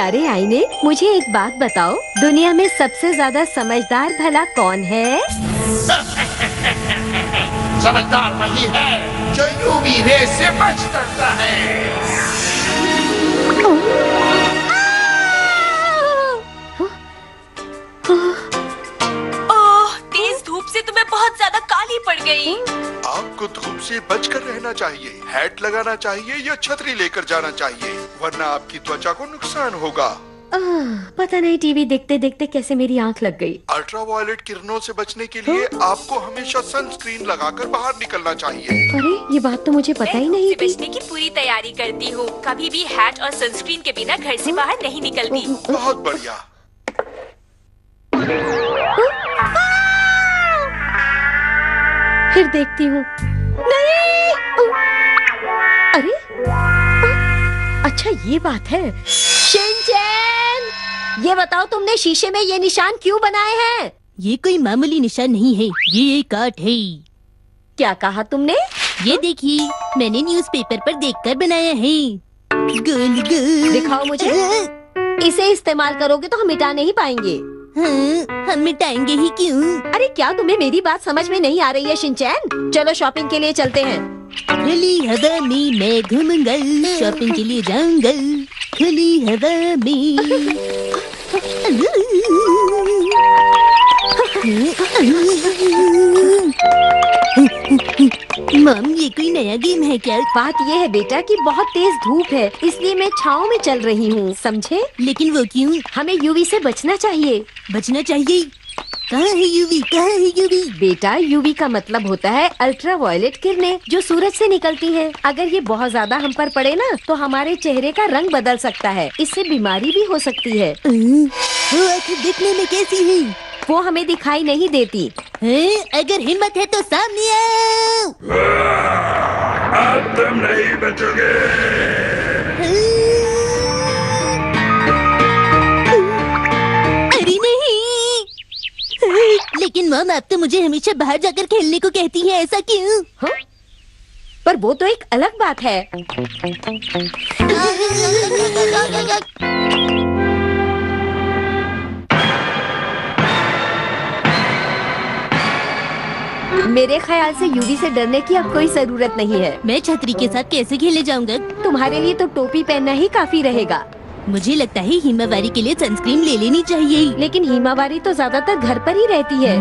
प्यारे आईने, मुझे एक बात बताओ, दुनिया में सबसे ज्यादा समझदार भला कौन है? समझदार वही है जो यूवी रे से बच करता है। ओह, तेज धूप से तुम्हें बहुत ज्यादा काली पड़ गई। आपको धूप से बचकर रहना चाहिए, हैट लगाना चाहिए या छतरी लेकर जाना चाहिए, वरना आपकी त्वचा को नुकसान होगा। पता नहीं टीवी देखते देखते कैसे मेरी आंख लग गई। अल्ट्रावायलेट किरणों से बचने के लिए आपको हमेशा सनस्क्रीन लगाकर बाहर निकलना चाहिए। अरे ये बात तो मुझे पता ही नहीं थी। बचने की पूरी तैयारी करती हूँ, कभी भी हैट और सनस्क्रीन के बिना घर से बाहर नहीं निकलती। बहुत बढ़िया। फिर देखती हूँ। नहीं, अरे अच्छा ये बात है। शिनचैन, ये बताओ तुमने शीशे में ये निशान क्यों बनाए हैं? ये कोई मामूली निशान नहीं है, ये एक आर्ट है। क्या कहा तुमने? ये देखिए, मैंने न्यूज़पेपर पर देखकर बनाया है। गोल गोल। दिखाओ मुझे। इसे इस्तेमाल करोगे तो हम मिटा नहीं पाएंगे। हाँ, हम मिटाएंगे ही क्यों? अरे क्या तुम्हें मेरी बात समझ में नहीं आ रही है शिनचैन? चलो शॉपिंग के लिए चलते हैं। खुली हवा में मैं घूमूंगा, शॉपिंग के लिए जाऊंगा खुली हवा में। मम, ये कोई नया गेम है क्या? बात ये है बेटा कि बहुत तेज धूप है, इसलिए मैं छाँव में चल रही हूँ, समझे? लेकिन वो क्यों? हमें यूवी से बचना चाहिए। बचना चाहिए? कहाँ है यूवी? कहाँ है यूवी? बेटा यूवी का मतलब होता है अल्ट्रावायलेट किरणें, जो सूरज से निकलती हैं। अगर ये बहुत ज्यादा हम पर पड़े ना, तो हमारे चेहरे का रंग बदल सकता है, इससे बीमारी भी हो सकती है। वो आखिर दिखने में कैसी है? वो हमें दिखाई नहीं देती। अगर हिम्मत है तो सामने आओ। अब तुम नहीं बचोगे। अरे नहीं। लेकिन मम, आप तो मुझे हमेशा बाहर जाकर खेलने को कहती हैं, ऐसा क्यों? हाँ? पर वो तो एक अलग बात है। मेरे ख्याल से यूवी से डरने की अब कोई जरूरत नहीं है। मैं छतरी के साथ कैसे खेलने जाऊंगा? तुम्हारे लिए तो टोपी पहनना ही काफी रहेगा। मुझे लगता है हिमावारी के लिए सनस्क्रीन ले लेनी चाहिए। लेकिन हिमावारी तो ज्यादातर घर पर ही रहती है।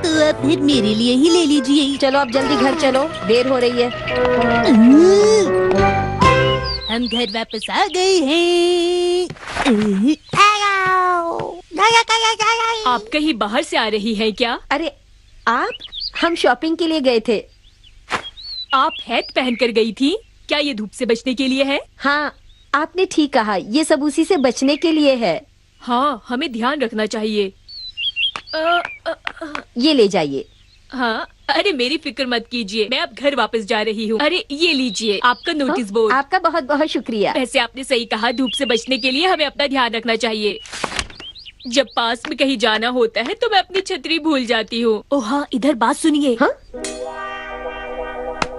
तो आप फिर मेरे लिए ही ले लीजिए। चलो अब जल्दी घर चलो, देर हो रही है। हम घर वापस आ गए हैं। आप कहीं बाहर से आ रही हैं क्या? अरे आप, हम शॉपिंग के लिए गए थे। आप हैट पहनकर गई थी? क्या ये धूप से बचने के लिए है? हाँ, आपने ठीक कहा, ये सब उसी से बचने के लिए है। हाँ, हमें ध्यान रखना चाहिए। ये ले जाइए। हाँ, अरे मेरी फिक्र मत कीजिए, मैं अब घर वापस जा रही हूँ। अरे ये लीजिए आपका नोटिस बोर्ड। आपका बहुत बहुत शुक्रिया। वैसे आपने सही कहा, धूप से बचने के लिए हमें अपना ध्यान रखना चाहिए। जब पास में कहीं जाना होता है तो मैं अपनी छतरी भूल जाती हूँ। ओह हाँ, इधर बात सुनिए। हाँ?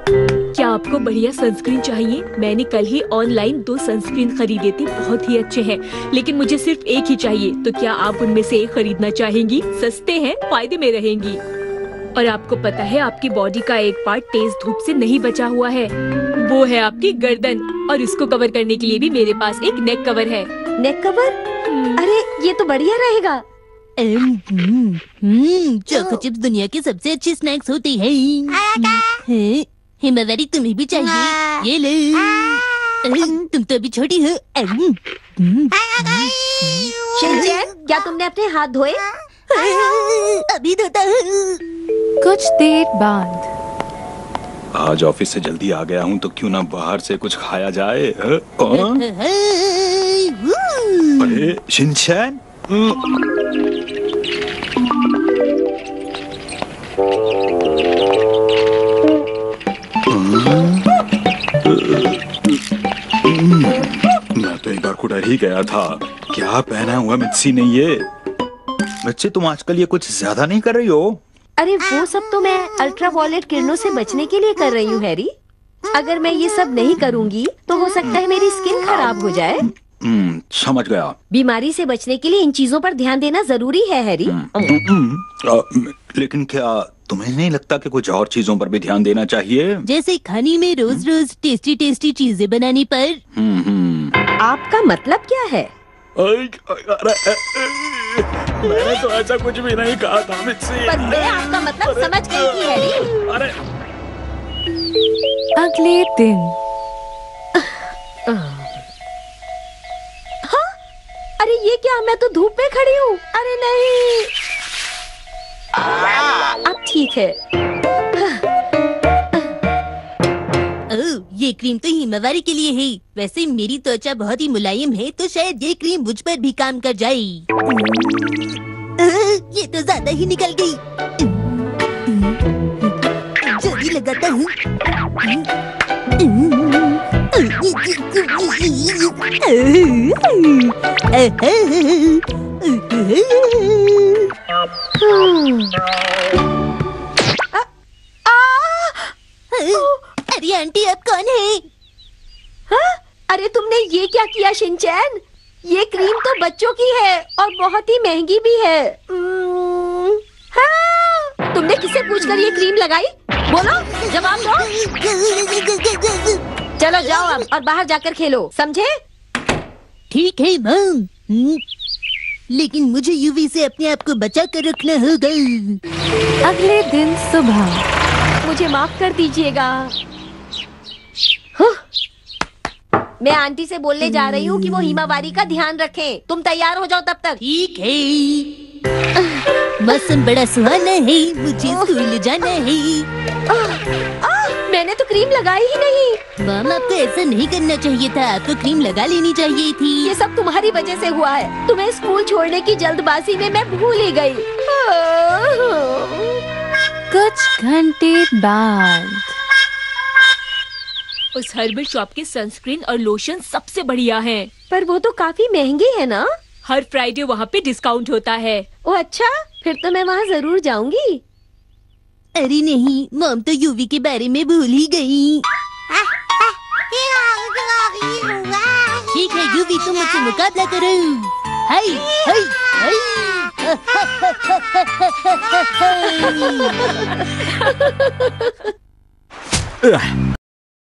क्या आपको बढ़िया सनस्क्रीन चाहिए? मैंने कल ही ऑनलाइन 2 सनस्क्रीन खरीदे थे, बहुत ही अच्छे हैं, लेकिन मुझे सिर्फ एक ही चाहिए। तो क्या आप उनमें से एक खरीदना चाहेंगी? सस्ते हैं, फायदे में रहेंगी। और आपको पता है, आपकी बॉडी का एक पार्ट तेज धूप से नहीं बचा हुआ है, वो है आपकी गर्दन। और इसको कवर करने के लिए भी मेरे पास एक नेक कवर है। नेक कवर? अरे ये तो बढ़िया रहेगा। चोको चिप्स दुनिया की सबसे अच्छी स्नैक्स होती है। हिमावारी तुम्हें भी चाहिए? ये लो। तुम तो अभी छोटी हो। शिनचैन, क्या तुमने अपने हाथ धोए? अभी धोता हूँ। कुछ देर बाद। आज ऑफिस से जल्दी आ गया हूँ तो क्यों ना बाहर से कुछ खाया जाए। अरे शिनचैन, मैं तो एक बार को डर ही गया था। क्या पहना हुआ मित्सी ने ये? मित्सी, तुम आजकल ये कुछ ज्यादा नहीं कर रही हो? अरे वो सब तो मैं अल्ट्रावायलेट किरणों से बचने के लिए कर रही हूँ हैरी। अगर मैं ये सब नहीं करूँगी तो हो सकता है मेरी स्किन खराब हो जाए। समझ गया। बीमारी से बचने के लिए इन चीजों पर ध्यान देना जरूरी है हैरी। लेकिन क्या तुम्हें नहीं लगता कि कुछ और चीजों पर भी ध्यान देना चाहिए? जैसे खाने में रोज रोज टेस्टी टेस्टी चीजें बनाने पर। आपका मतलब क्या है? मैंने तो ऐसा कुछ भी नहीं कहा था मिस्सी। पर मैं आपका मतलब समझ गई थी हैरी। अरे अगले दिन। अरे ये क्या, मैं तो धूप में खड़ी हूँ। अरे नहीं, अब ठीक है। ओह, ये क्रीम तो हिमावारी के लिए है। वैसे मेरी त्वचा बहुत ही मुलायम है, तो शायद ये क्रीम मुझ पर भी काम कर जाए। ये तो ज्यादा ही निकल गई। जल्दी लगाता हूँ। अरे आंटी, आप कौन है? हाँ? अरे तुमने ये क्या किया शिनचैन? ये क्रीम तो बच्चों की है और बहुत ही महंगी भी है। हाँ? तुमने किसे पूछकर ये क्रीम लगाई? बोलो, जवाब दो। चलो जाओ अब और बाहर जाकर खेलो, समझे? ठीक है मॉम, लेकिन मुझे यूवी से अपने आप को बचा कर रखना होगा। अगले दिन सुबह। मुझे माफ कर दीजिएगा। हाँ? मैं आंटी से बोलने जा रही हूँ कि वो हिमावारी का ध्यान रखें। तुम तैयार हो जाओ तब तक। ठीक है। मौसम बड़ा सुहाना है, मुझे स्कूल जाना है। मैंने तो क्रीम लगाई ही नहीं। मॉम, आपको ऐसा नहीं करना चाहिए था। आपको क्रीम लगा लेनी चाहिए थी। ये सब तुम्हारी वजह से हुआ है। तुम्हें स्कूल छोड़ने की जल्दबाजी में मैं भूल ही गई। कुछ घंटे बाद। उस हर्बल शॉप के सनस्क्रीन और लोशन सबसे बढ़िया हैं। पर वो तो काफी महंगे है ना? हर फ्राइडे वहाँ पे डिस्काउंट होता है। ओ अच्छा, फिर तो मैं वहाँ जरूर जाऊंगी। अरे नहीं, मॉम तो यूवी के बारे में भूल ही गई। ठीक है यूवी, तुम मुझसे मुकाबला करो। हाय हाय हाय।